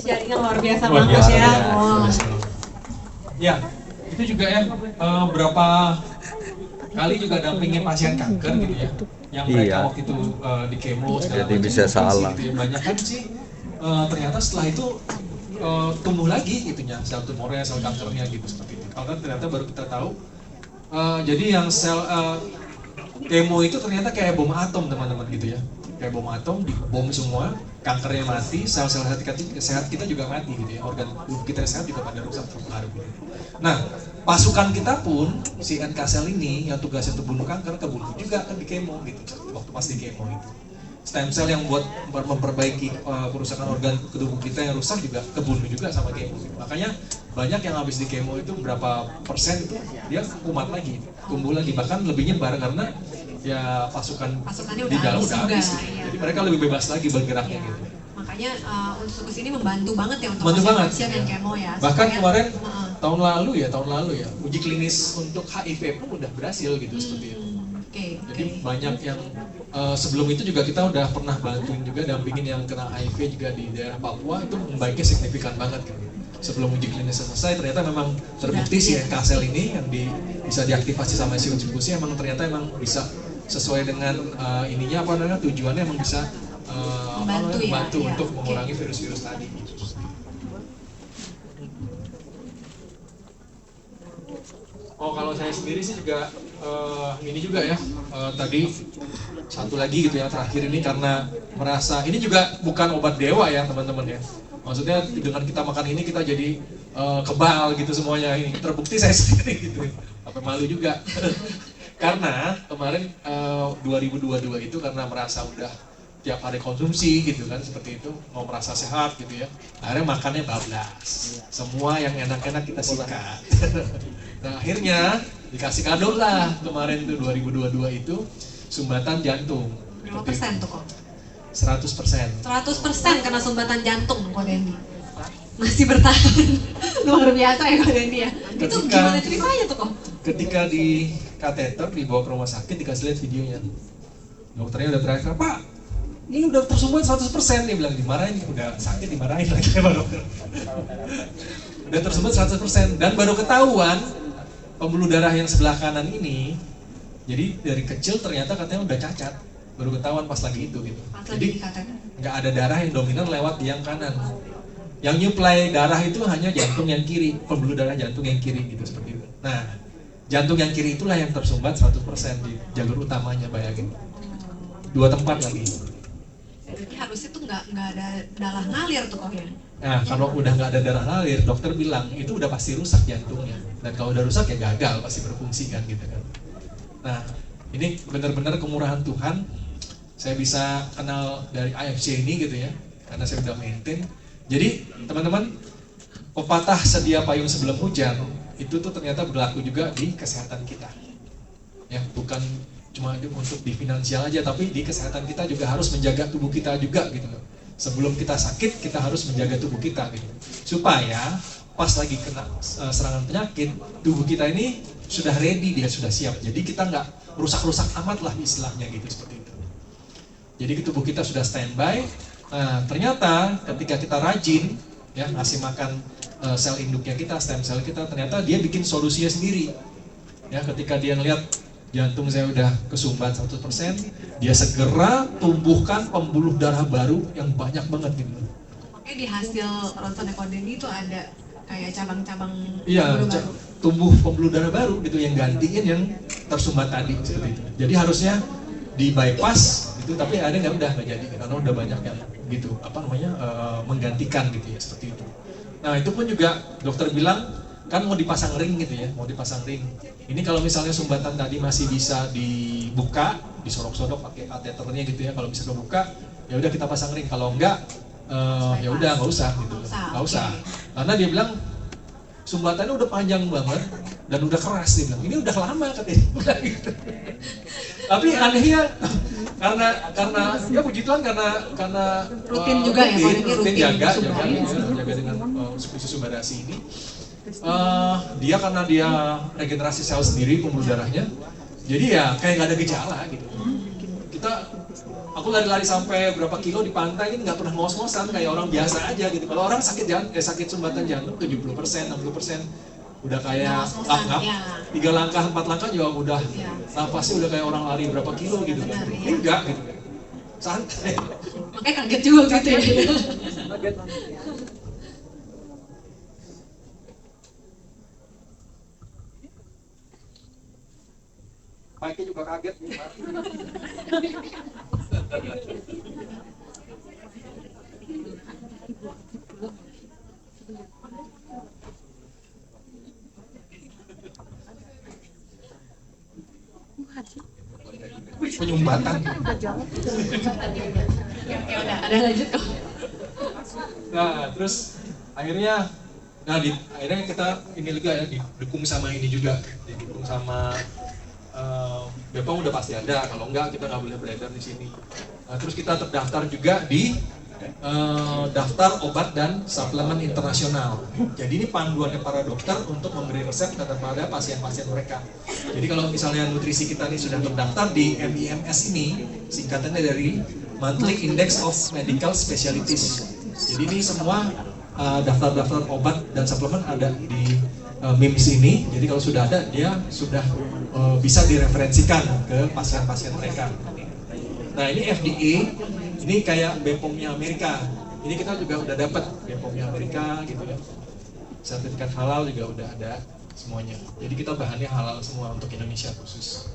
jaringan luar biasa Luar banget biasa, ya. ya. Wow. Ya, itu juga ya berapa kali juga dampingin pasien kanker gitu ya, yang mereka Iya. waktu itu di kemo segala Jadi macam, bisa mungkin salah. sih gitu ya. Banyak kan sih ternyata setelah itu tumbuh lagi gitunya sel tumornya, sel kankernya gitu seperti itu. Kalau kan ternyata baru kita tahu, jadi yang sel kemo itu ternyata kayak bom atom teman-teman gitu ya, kayak bom atom, dibom semua, kankernya mati, sel-sel sehat kita juga mati gitu ya, organ tubuh kita yang sehat juga pada rusak terpengaruh gitu. Nah, pasukan kita pun si NK sel ini yang tugasnya untuk bunuh kanker kebunuh juga kan di kemo gitu, waktu pas di kemo itu. Stem cell yang buat memperbaiki kerusakan organ tubuh kita yang rusak juga kebunuh juga sama kemo. Makanya banyak yang habis di kemo itu berapa persen itu dia kumat lagi, tumbuh lagi, bahkan lebih nyebar karena ya Pasukannya di dalam habis udah juga, habis. iya. Jadi mereka lebih bebas lagi bergeraknya Iya. gitu. Makanya unsur ini membantu banget ya untuk Membantu banget. pasien yang kemo ya. Bahkan supaya- kemarin Heeh. tahun lalu ya uji klinis untuk HIV pun udah berhasil gitu seperti itu. Oke. Jadi banyak yang sebelum itu juga kita udah pernah bantuin juga dampingin yang kena HIV juga di daerah Papua, itu membaiknya signifikan banget gitu. Sebelum uji klinis selesai ternyata memang terbukti si NK sel ini yang bisa diaktifasi sama isi uji emang ternyata emang bisa sesuai dengan ininya apa namanya, tujuannya emang bisa membantu ya, untuk oke. mengurangi virus-virus tadi. Oh, kalau saya sendiri sih juga ini juga ya, tadi satu lagi gitu ya, terakhir ini karena merasa ini juga bukan obat dewa ya teman-teman ya. Maksudnya dengan kita makan ini kita jadi kebal gitu semuanya, ini terbukti saya sendiri gitu. Apa malu juga. Karena kemarin 2022 itu karena merasa udah tiap hari konsumsi gitu kan, seperti itu, mau merasa sehat gitu ya, akhirnya makannya bablas, semua yang enak-enak kita sikat. Nah akhirnya dikasih kado lah kemarin tuh 2022 itu sumbatan jantung. Berapa persen tuh kok? 100%. 100% kena sumbatan jantung kok Dendi. Masih bertahan. Luar biasa ya kok Dendi ya. Itu gimana ceritanya tuh kok? Ketika di kateter dibawa ke rumah sakit dikasih lihat videonya, dokternya udah teriak, "Pak, ini udah tersumbat 100%." Dia bilang, dimarahin, udah sakit dimarahin lagi sama dokter. Udah tersumbat 100% dan baru ketahuan pembuluh darah yang sebelah kanan ini, jadi dari kecil ternyata katanya udah cacat, baru ketahuan pas lagi itu gitu. Pas Jadi lagi dikatakan. nggak ada darah yang dominan lewat di yang kanan. Yang nyuplai darah itu hanya jantung yang kiri, pembuluh darah jantung yang kiri gitu seperti itu. Nah, jantung yang kiri itulah yang tersumbat 100% di jalur utamanya, bayangin. 2 tempat lagi. Jadi harusnya tuh nggak ada darah ngalir tuh kok ya. Nah, kalau udah nggak ada darah ngalir, dokter bilang itu udah pasti rusak jantungnya. Dan kalau udah rusak ya gagal, pasti berfungsi kan gitu kan. Nah, ini benar-benar kemurahan Tuhan. Saya bisa kenal dari AFC ini gitu ya, karena saya udah maintain. Jadi teman-teman, pepatah sedia payung sebelum hujan itu tuh ternyata berlaku juga di kesehatan kita. Ya, bukan cuma untuk di finansial aja, tapi di kesehatan kita juga harus menjaga tubuh kita juga gitu loh. Sebelum kita sakit, kita harus menjaga tubuh kita gitu. Supaya pas lagi kena serangan penyakit, tubuh kita ini sudah ready, dia sudah siap. Jadi kita nggak rusak-rusak amat lah istilahnya gitu, seperti itu. Jadi tubuh kita sudah standby. Nah, ternyata ketika kita rajin ya ngasih makan sel induknya kita, stem cell kita, ternyata dia bikin solusinya sendiri. Ya, ketika dia ngelihat jantung saya udah kesumbat 100%, dia segera tumbuhkan pembuluh darah baru yang banyak banget gitu. Makanya di hasil ronsen ekonomi itu ada kayak cabang-cabang Iya, pembuluh baru. tumbuh pembuluh darah baru gitu yang gantiin yang tersumbat tadi seperti itu. Jadi harusnya di bypass gitu, tapi ada nggak jadi karena udah banyak yang gitu menggantikan gitu ya, seperti itu. Nah itu pun juga dokter bilang kan mau dipasang ring gitu ya, mau dipasang ring. Ini kalau misalnya sumbatan tadi masih bisa dibuka, disorok-sorok pakai kateternya gitu ya, kalau bisa kebuka ya udah kita pasang ring. Kalau enggak ya udah nggak usah gitu, nggak usah. Karena dia bilang sumbatannya udah panjang banget dan udah keras, dia bilang ini udah lama katanya. Tapi anehnya karena ya puji Tuhan karena Rutin juga ya, rutin jaga sumbadasi. dengan sumbadasi ini. Dia karena dia regenerasi sel sendiri pembuluh darahnya, jadi ya kayak nggak ada gejala gitu. Kita Aku lari-lari sampai berapa kilo di pantai ini nggak pernah ngos-ngosan, kayak orang biasa aja gitu. Kalau orang sakit sumbatan jantung 70%, 60%, udah kayak ngap-ngap, 3 langkah, 4 langkah juga udah napasnya udah kayak orang lari berapa kilo gitu kan. Ini enggak gitu kan. Santai. Makanya kaget juga gitu ya. Kaget. Mike juga kaget nih. Penyumbatan. Ya udah, ada lanjut kok. Nah, terus akhirnya akhirnya kita ini juga ya didukung sama ini juga, didukung sama Bepom udah pasti ada, kalau enggak kita nggak boleh beredar di sini. Nah, terus kita terdaftar juga di daftar obat dan suplemen internasional. Jadi ini panduannya para dokter untuk memberi resep kepada pasien-pasien mereka. Jadi kalau misalnya nutrisi kita ini sudah terdaftar di MIMS ini, singkatannya dari Monthly Index of Medical Specialties. Jadi ini semua daftar-daftar obat dan suplemen ada di MIMS ini. Jadi kalau sudah ada, dia sudah bisa direferensikan ke pasien-pasien mereka. Nah ini FDA, ini kayak Bepomnya Amerika. Ini kita juga udah dapat Bepomnya Amerika gitu ya. Sertifikat halal juga udah ada semuanya. Jadi kita bahannya halal semua untuk Indonesia khusus.